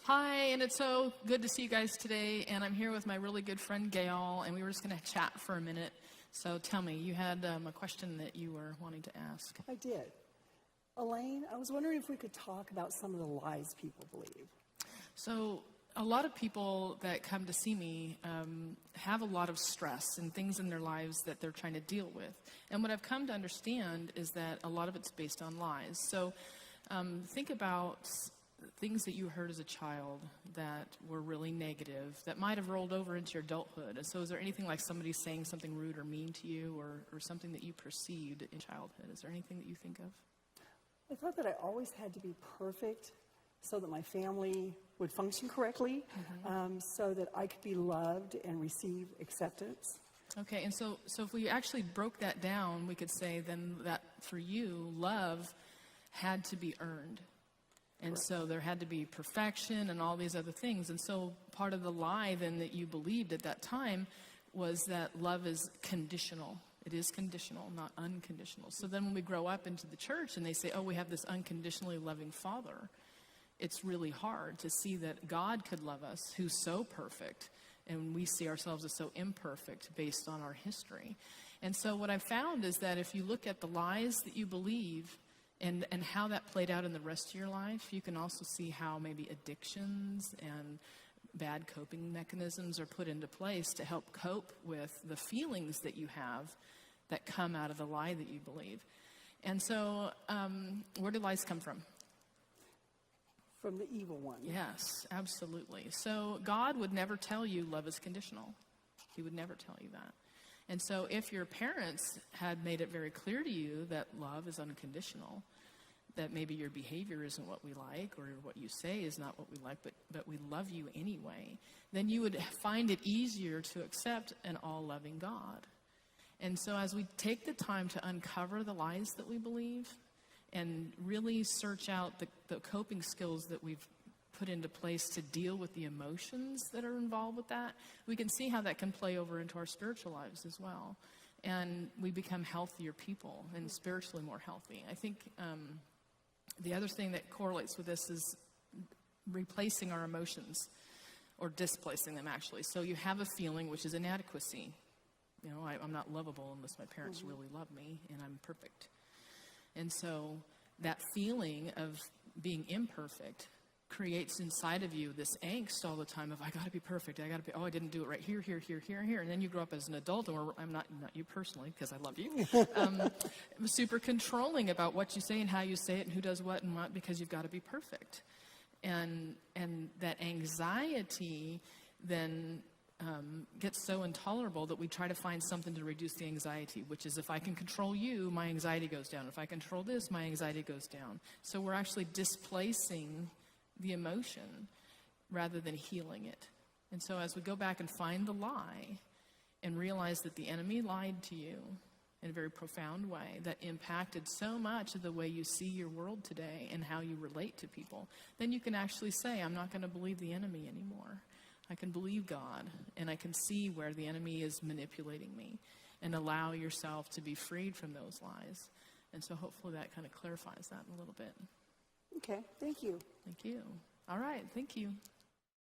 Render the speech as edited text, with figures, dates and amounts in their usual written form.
Hi, and it's so good to see you guys today, and I'm here with my really good friend Gail, and we were just going to chat for a minute. So tell me, you had a question that you were wanting to ask. I did. Elaine, I was wondering if we could talk about some of the lies people believe. So a lot of people that come to see me have a lot of stress and things in their lives that they're trying to deal with. And what I've come to understand is that a lot of it's based on lies. So think about things that you heard as a child that were really negative, that might have rolled over into your adulthood. And so is there anything like somebody saying something rude or mean to you, or something that you perceived in childhood? Is there anything that you think of? I thought that I always had to be perfect so that my family would function correctly, so that I could be loved and receive acceptance. Okay, and so if we actually broke that down, we could say then that for you, love had to be earned. And so there had to be perfection and all these other things. And so part of the lie then that you believed at that time was that love is conditional. It is conditional, not unconditional. So then when we grow up into the church and they say, oh, we have this unconditionally loving Father, it's really hard to see that God could love us, who's so perfect, and we see ourselves as so imperfect based on our history. And so what I've found is that if you look at the lies that you believe and how that played out in the rest of your life, you can also see how maybe addictions and bad coping mechanisms are put into place to help cope with the feelings that you have that come out of the lie that you believe. And so where do lies come from? From the evil one. Yes, absolutely. So God would never tell you love is conditional. He would never tell you that. And so if your parents had made it very clear to you that love is unconditional, that maybe your behavior isn't what we like or what you say is not what we like, but we love you anyway, then you would find it easier to accept an all-loving God. And so as we take the time to uncover the lies that we believe and really search out the coping skills that we've put into place to deal with the emotions that are involved with that, we can see how that can play over into our spiritual lives as well. And we become healthier people and spiritually more healthy. I think the other thing that correlates with this is replacing our emotions or displacing them, actually. So you have a feeling, which is inadequacy. You know, I'm not lovable unless my parents really love me and I'm perfect. And so that feeling of being imperfect creates inside of you this angst all the time of, I got to be perfect. I didn't do it right here. And then you grow up as an adult, and I'm not you personally, because I love you, super controlling about what you say and how you say it and who does what and what, because you've got to be perfect. And that anxiety then gets so intolerable that we try to find something to reduce the anxiety, which is if I can control you, my anxiety goes down. If I control this, my anxiety goes down. So we're actually displacing the emotion rather than healing it. And so as we go back and find the lie and realize that the enemy lied to you in a very profound way that impacted so much of the way you see your world today and how you relate to people, then you can actually say, I'm not going to believe the enemy anymore. I can believe God, and I can see where the enemy is manipulating me, and allow yourself to be freed from those lies. And so hopefully that kind of clarifies that a little bit. Okay, thank you. Thank you. All right, thank you.